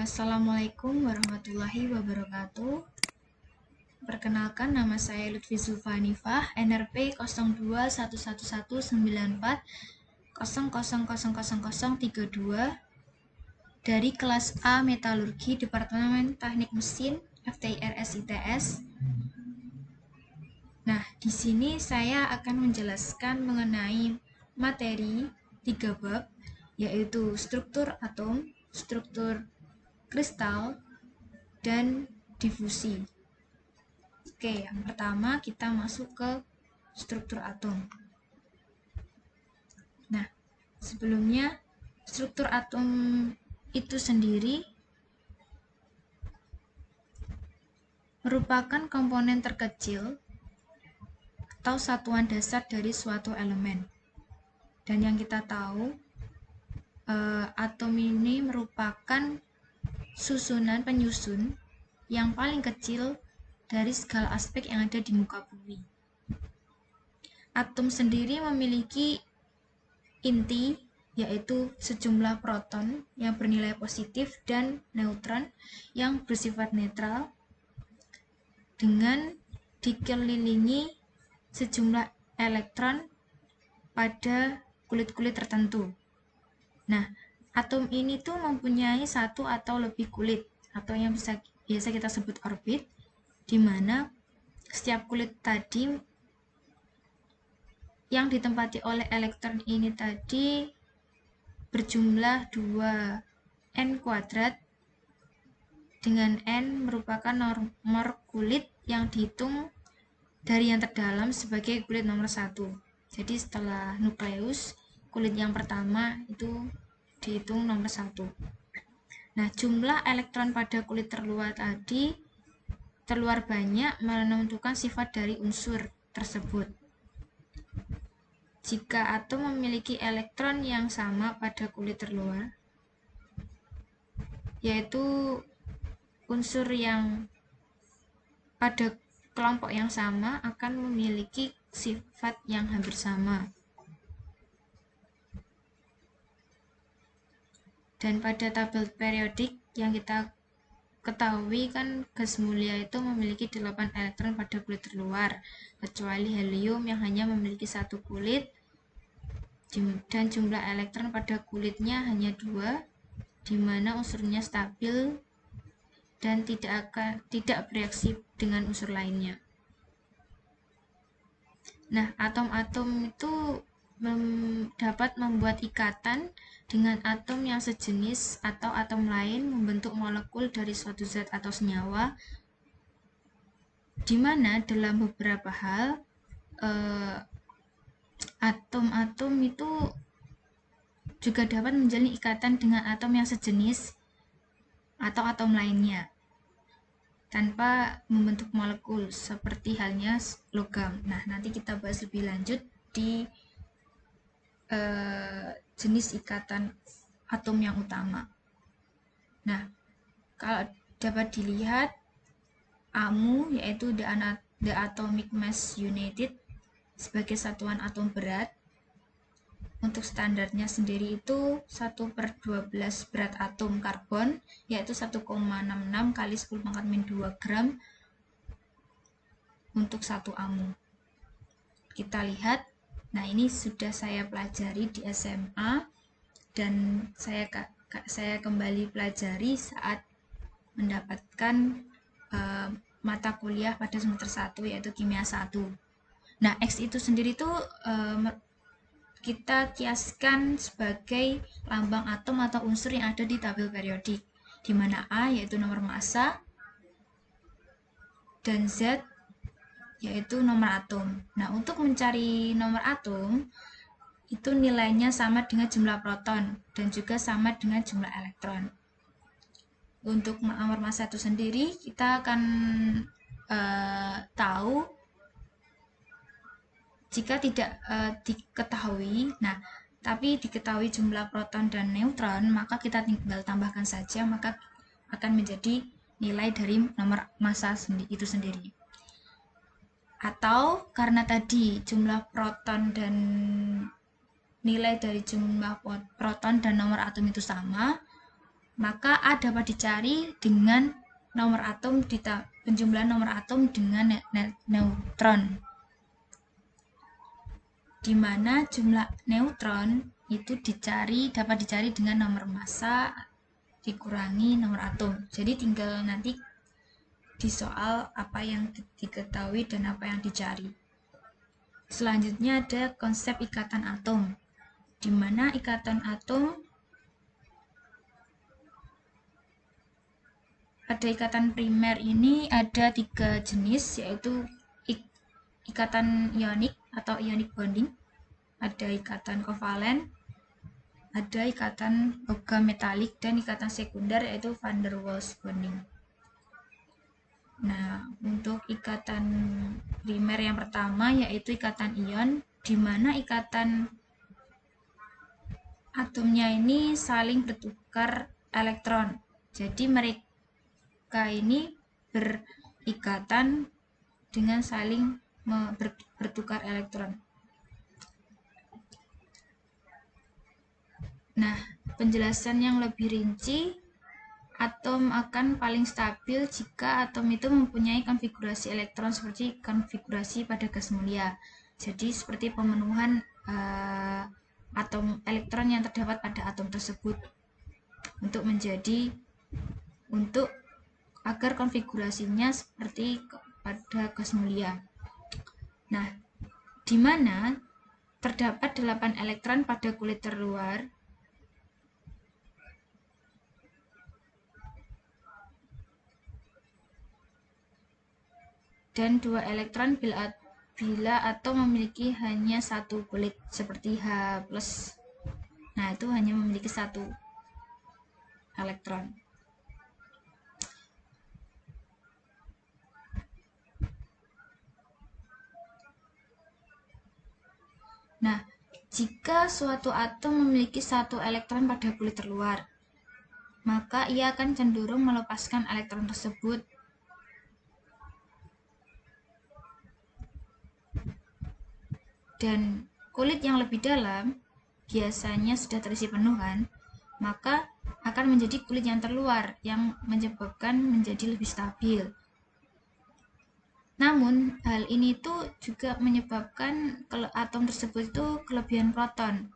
Assalamualaikum warahmatullahi wabarakatuh. Perkenalkan, nama saya Lutfi Zulfanifah, NRP 02119400000032 dari kelas A Metalurgi Departemen Teknik Mesin FTIRS ITS. Nah, di sini saya akan menjelaskan mengenai materi 3 bab, yaitu struktur atom, struktur kristal, dan difusi. Oke, yang pertama kita masuk ke struktur atom. Nah, sebelumnya struktur atom itu sendiri merupakan komponen terkecil atau satuan dasar dari suatu elemen. Dan yang kita tahu, atom ini merupakan susunan penyusun yang paling kecil dari segala aspek yang ada di muka bumi. Atom sendiri memiliki inti, yaitu sejumlah proton yang bernilai positif dan neutron yang bersifat netral, dengan dikelilingi sejumlah elektron pada kulit-kulit tertentu. Nah, atom ini tuh mempunyai satu atau lebih kulit, atau yang biasa kita sebut orbit, di mana setiap kulit tadi yang ditempati oleh elektron ini tadi berjumlah 2n kuadrat, dengan n merupakan nomor kulit yang dihitung dari yang terdalam sebagai kulit nomor 1. Jadi setelah nukleus, kulit yang pertama itu dihitung nomor 1. Nah, jumlah elektron pada kulit terluar tadi terluar banyak menentukan sifat dari unsur tersebut. Jika atom memiliki elektron yang sama pada kulit terluar, yaitu unsur yang pada kelompok yang sama akan memiliki sifat yang hampir sama. Dan pada tabel periodik yang kita ketahui kan gas mulia itu memiliki 8 elektron pada kulit terluar, kecuali helium yang hanya memiliki 1 kulit, dan jumlah elektron pada kulitnya hanya 2, di mana unsurnya stabil dan tidak bereaksi dengan unsur lainnya. Nah, atom-atom itu dapat membuat ikatan dengan atom yang sejenis atau atom lain, membentuk molekul dari suatu zat atau senyawa, di mana dalam beberapa hal atom-atom itu juga dapat menjalin ikatan dengan atom yang sejenis atau atom lainnya tanpa membentuk molekul, seperti halnya logam. Nah, nanti kita bahas lebih lanjut di jenis ikatan atom yang utama. Nah, kalau dapat dilihat, AMU yaitu the atomic mass unit sebagai satuan atom berat, untuk standarnya sendiri itu 1/12 berat atom karbon, yaitu 1,66 kali 10⁻²² gram untuk 1 AMU. Kita lihat, nah ini sudah saya pelajari di SMA, dan saya kembali pelajari saat mendapatkan mata kuliah pada semester 1, yaitu kimia 1. Nah, X itu sendiri tuh kita kiaskan sebagai lambang atom atau unsur yang ada di tabel periodik, di mana A yaitu nomor massa dan Z yaitu nomor atom. Nah, untuk mencari nomor atom itu nilainya sama dengan jumlah proton dan juga sama dengan jumlah elektron. Untuk nomor massa itu sendiri kita akan tahu jika tidak diketahui, nah tapi diketahui jumlah proton dan neutron, maka kita tinggal tambahkan saja, maka akan menjadi nilai dari nomor massa itu sendiri. Atau karena tadi jumlah proton dan nilai dari jumlah proton dan nomor atom itu sama, maka A dapat dicari dengan nomor atom penjumlahan nomor atom dengan neutron, di mana jumlah neutron itu dapat dicari dengan nomor massa dikurangi nomor atom. Jadi tinggal nanti di soal apa yang diketahui dan apa yang dicari. Selanjutnya ada konsep ikatan atom, di mana ikatan atom pada ikatan primer ini ada 3 jenis, yaitu ikatan ionik atau ionic bonding, ada ikatan kovalen, ada ikatan logam metalik, dan ikatan sekunder yaitu van der Waals bonding. Nah, untuk ikatan primer yang pertama yaitu ikatan ion, di mana ikatan atomnya ini saling bertukar elektron. Jadi mereka ini berikatan dengan saling bertukar elektron. Nah, penjelasan yang lebih rinci, atom akan paling stabil jika atom itu mempunyai konfigurasi elektron seperti konfigurasi pada gas mulia. Jadi seperti pemenuhan atom elektron yang terdapat pada atom tersebut agar konfigurasinya seperti pada gas mulia. Nah, di mana terdapat 8 elektron pada kulit terluar dan 2 elektron bila atom memiliki hanya 1 kulit seperti H+. Nah, itu hanya memiliki 1 elektron. Nah, jika suatu atom memiliki 1 elektron pada kulit terluar, maka ia akan cenderung melepaskan elektron tersebut. Dan kulit yang lebih dalam biasanya sudah terisi penuh kan, maka akan menjadi kulit yang terluar yang menyebabkan menjadi lebih stabil. Namun hal ini tuh juga menyebabkan atom tersebut itu kelebihan proton,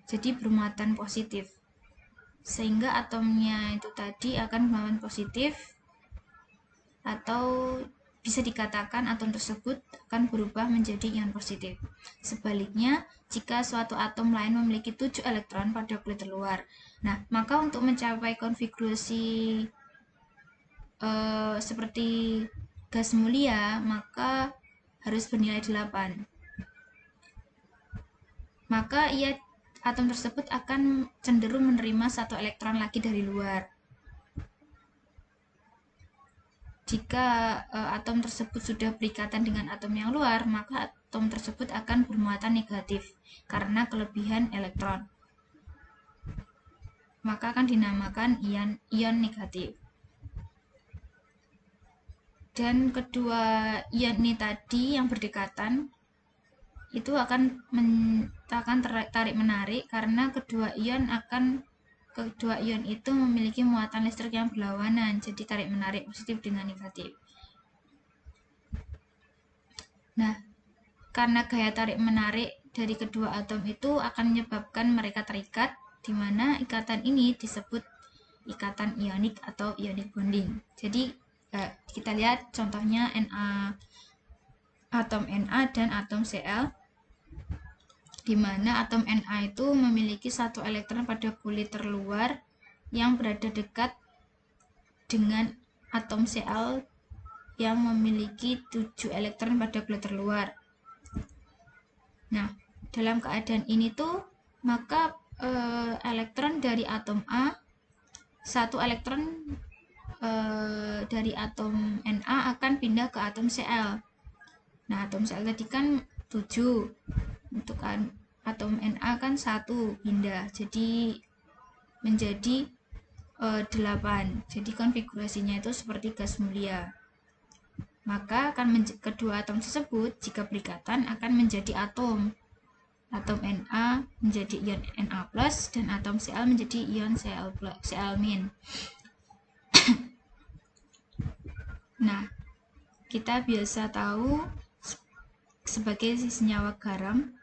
jadi bermuatan positif, sehingga atomnya itu tadi akan bermuatan positif, atau bisa dikatakan atom tersebut akan berubah menjadi ion positif. Sebaliknya, jika suatu atom lain memiliki 7 elektron pada kulit terluar, nah maka untuk mencapai konfigurasi seperti gas mulia, maka harus bernilai 8. Maka atom tersebut akan cenderung menerima 1 elektron lagi dari luar. Jika atom tersebut sudah berikatan dengan atom yang luar, maka atom tersebut akan bermuatan negatif karena kelebihan elektron. Maka akan dinamakan ion negatif. Dan kedua ion ini tadi yang berdekatan itu akan tarik menarik karena kedua ion itu memiliki muatan listrik yang berlawanan, jadi tarik menarik positif dengan negatif. Nah, karena gaya tarik menarik dari kedua atom itu akan menyebabkan mereka terikat, di mana ikatan ini disebut ikatan ionik atau ionic bonding. Jadi kita lihat contohnya atom Na dan atom Cl, di mana atom Na itu memiliki 1 elektron pada kulit terluar yang berada dekat dengan atom Cl yang memiliki 7 elektron pada kulit terluar. Nah, dalam keadaan ini tuh maka elektron dari atom A, 1 elektron dari atom Na akan pindah ke atom Cl. Nah, atom Cl tadi kan 7, untuk atom Na kan 1 pindah, jadi menjadi 8. Jadi konfigurasinya itu seperti gas mulia. Maka kedua atom tersebut jika berikatan akan menjadi atom. atom Na menjadi ion Na+, dan atom Cl menjadi ion Cl-. Nah, kita biasa tahu sebagai senyawa garam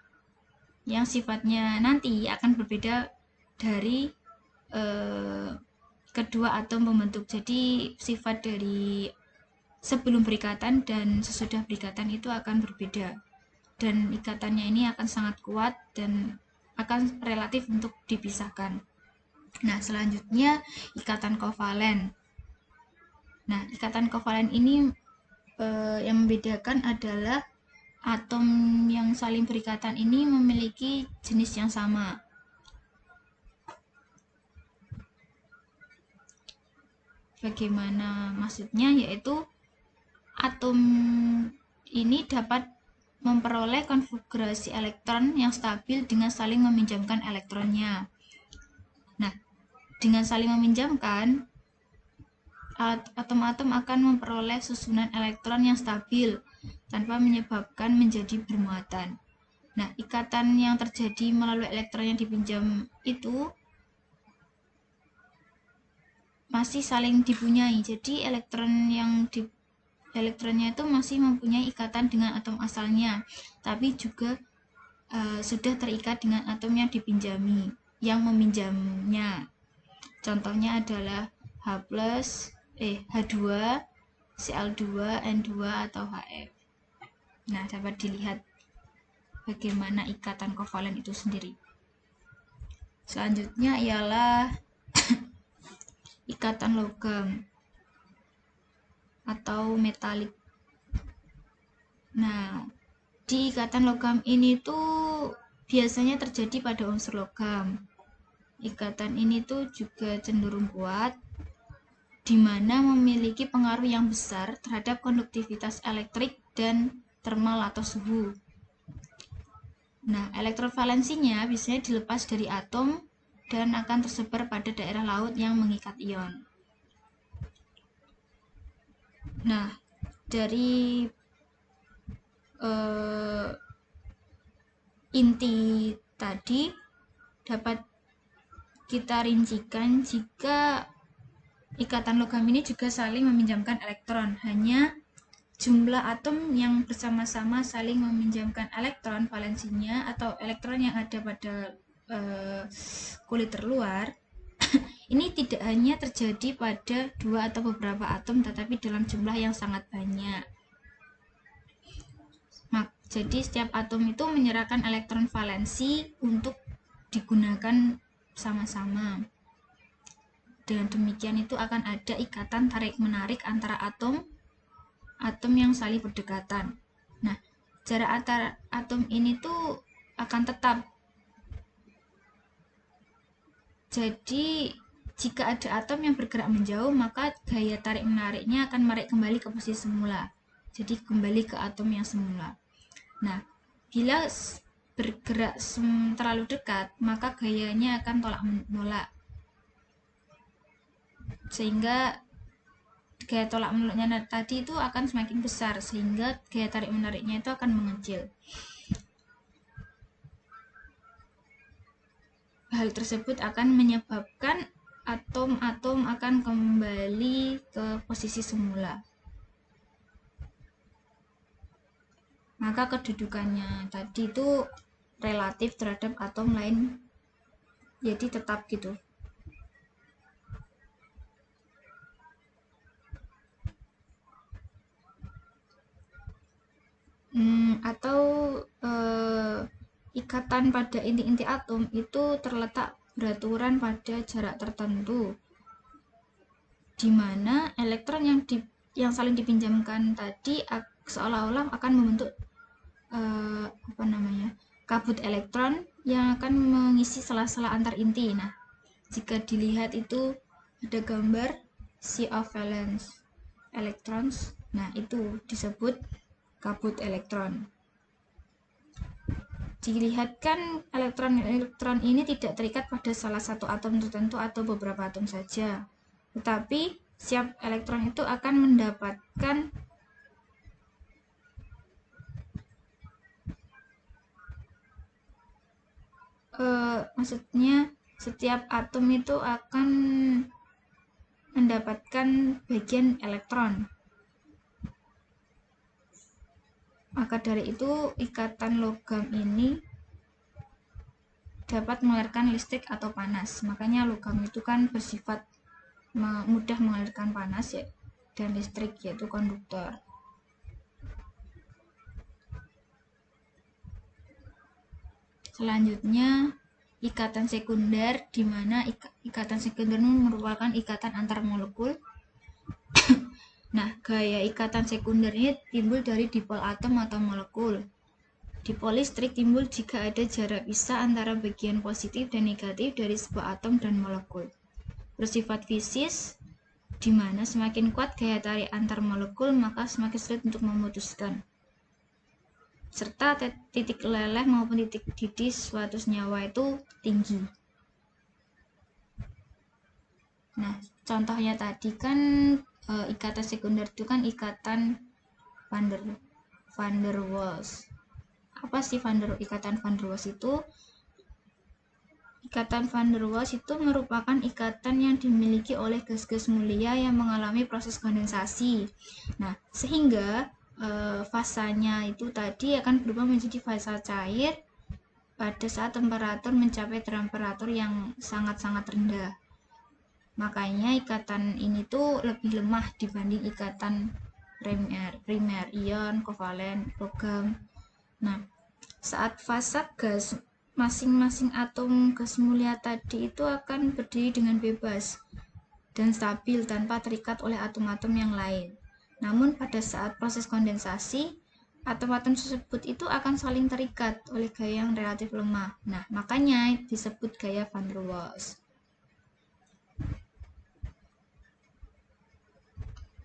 yang sifatnya nanti akan berbeda dari kedua atom pembentuk. Jadi sifat dari sebelum berikatan dan sesudah berikatan itu akan berbeda, dan ikatannya ini akan sangat kuat dan akan relatif untuk dipisahkan. Nah, selanjutnya ikatan kovalen. Nah, ikatan kovalen ini yang membedakan adalah atom yang saling berikatan ini memiliki jenis yang sama. Bagaimana maksudnya? Yaitu atom ini dapat memperoleh konfigurasi elektron yang stabil dengan saling meminjamkan elektronnya. Nah, dengan saling meminjamkan, atom-atom akan memperoleh susunan elektron yang stabil tanpa menyebabkan menjadi bermuatan. Nah, ikatan yang terjadi melalui elektron yang dipinjam itu masih saling dipunyai. Jadi elektronnya itu masih mempunyai ikatan dengan atom asalnya, tapi juga sudah terikat dengan atom yang dipinjami, yang meminjamnya. Contohnya adalah H2, Cl2, N2 atau Hf. Nah, dapat dilihat bagaimana ikatan kovalen itu sendiri. Selanjutnya ialah ikatan logam atau metalik. Nah, di ikatan logam ini tuh biasanya terjadi pada unsur logam. Ikatan ini tuh juga cenderung kuat, di mana memiliki pengaruh yang besar terhadap konduktivitas elektrik dan termal atau suhu. Nah, elektrovalensinya biasanya dilepas dari atom dan akan tersebar pada daerah laut yang mengikat ion. Nah, dari inti tadi dapat kita rincikan jika ikatan logam ini juga saling meminjamkan elektron. Hanya jumlah atom yang bersama-sama saling meminjamkan elektron valensinya atau elektron yang ada pada kulit terluar ini tidak hanya terjadi pada dua atau beberapa atom, tetapi dalam jumlah yang sangat banyak. Jadi setiap atom itu menyerahkan elektron valensi untuk digunakan sama-sama. Dengan demikian itu akan ada ikatan tarik-menarik antara atom yang saling berdekatan. Nah, jarak antara atom ini tuh akan tetap. Jadi jika ada atom yang bergerak menjauh, maka gaya tarik-menariknya akan menarik kembali ke posisi semula. Jadi kembali ke atom yang semula. Nah, bila bergerak terlalu dekat, maka gayanya akan tolak-menolak. Sehingga gaya tolak-menolaknya tadi itu akan semakin besar, sehingga gaya tarik-menariknya itu akan mengecil. Hal tersebut akan menyebabkan atom-atom akan kembali ke posisi semula. Maka kedudukannya tadi itu relatif terhadap atom lain, jadi tetap gitu. Atau ikatan pada inti-inti atom itu terletak beraturan pada jarak tertentu, di mana elektron yang saling dipinjamkan tadi seolah-olah akan membentuk kabut elektron yang akan mengisi sela-sela antar inti. Nah, jika dilihat itu ada gambar sea of valence electrons. Nah, itu disebut kabut elektron. Dilihatkan elektron ini tidak terikat pada salah satu atom tertentu atau beberapa atom saja, tetapi setiap elektron itu akan mendapatkan maksudnya setiap atom itu akan mendapatkan bagian elektron. Maka dari itu ikatan logam ini dapat mengalirkan listrik atau panas. Makanya logam itu kan bersifat mudah mengalirkan panas ya, dan listrik, yaitu konduktor. Selanjutnya ikatan sekunder, di mana ikatan sekunder merupakan ikatan antar molekul. Nah, gaya ikatan sekunder ini timbul dari dipol atom atau molekul. Dipol listrik timbul jika ada jarak pisah antara bagian positif dan negatif dari sebuah atom dan molekul. Bersifat fisis, di mana semakin kuat gaya tarik antar molekul, maka semakin sulit untuk memutuskan. Serta titik leleh maupun titik didih suatu senyawa itu tinggi. Nah, contohnya tadi kan ikatan sekunder itu kan ikatan van der Waals. Apa sih ikatan van der Waals itu? Ikatan van der Waals itu merupakan ikatan yang dimiliki oleh gas-gas mulia yang mengalami proses kondensasi. Nah, sehingga fasanya itu tadi akan berubah menjadi fasa cair pada saat temperatur mencapai temperatur yang sangat-sangat rendah. Makanya ikatan ini tuh lebih lemah dibanding ikatan primer, ion, kovalen, logam. Nah, saat fasa gas, masing-masing atom gas mulia tadi itu akan berdiri dengan bebas dan stabil tanpa terikat oleh atom-atom yang lain. Namun pada saat proses kondensasi, atom-atom tersebut itu akan saling terikat oleh gaya yang relatif lemah. Nah, makanya disebut gaya van der Waals.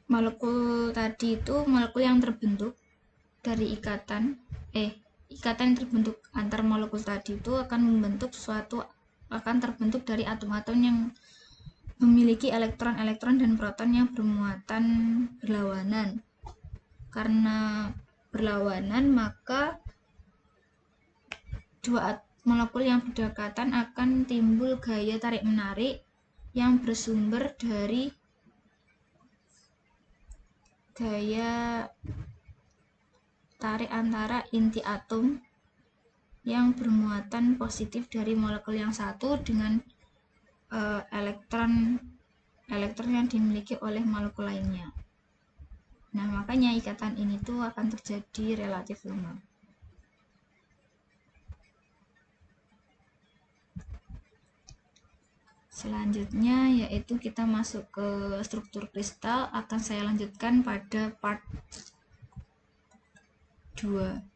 Molekul tadi itu molekul yang terbentuk dari ikatan yang terbentuk antar molekul tadi itu akan terbentuk dari atom-atom yang memiliki elektron-elektron dan proton yang bermuatan berlawanan. Karena berlawanan, maka dua molekul yang berdekatan akan timbul gaya tarik-menarik yang bersumber dari gaya tarik antara inti atom yang bermuatan positif dari molekul yang satu dengan elektron yang dimiliki oleh molekul lainnya. Nah, makanya ikatan ini tuh akan terjadi relatif lemah. Selanjutnya yaitu kita masuk ke struktur kristal, akan saya lanjutkan pada part 2.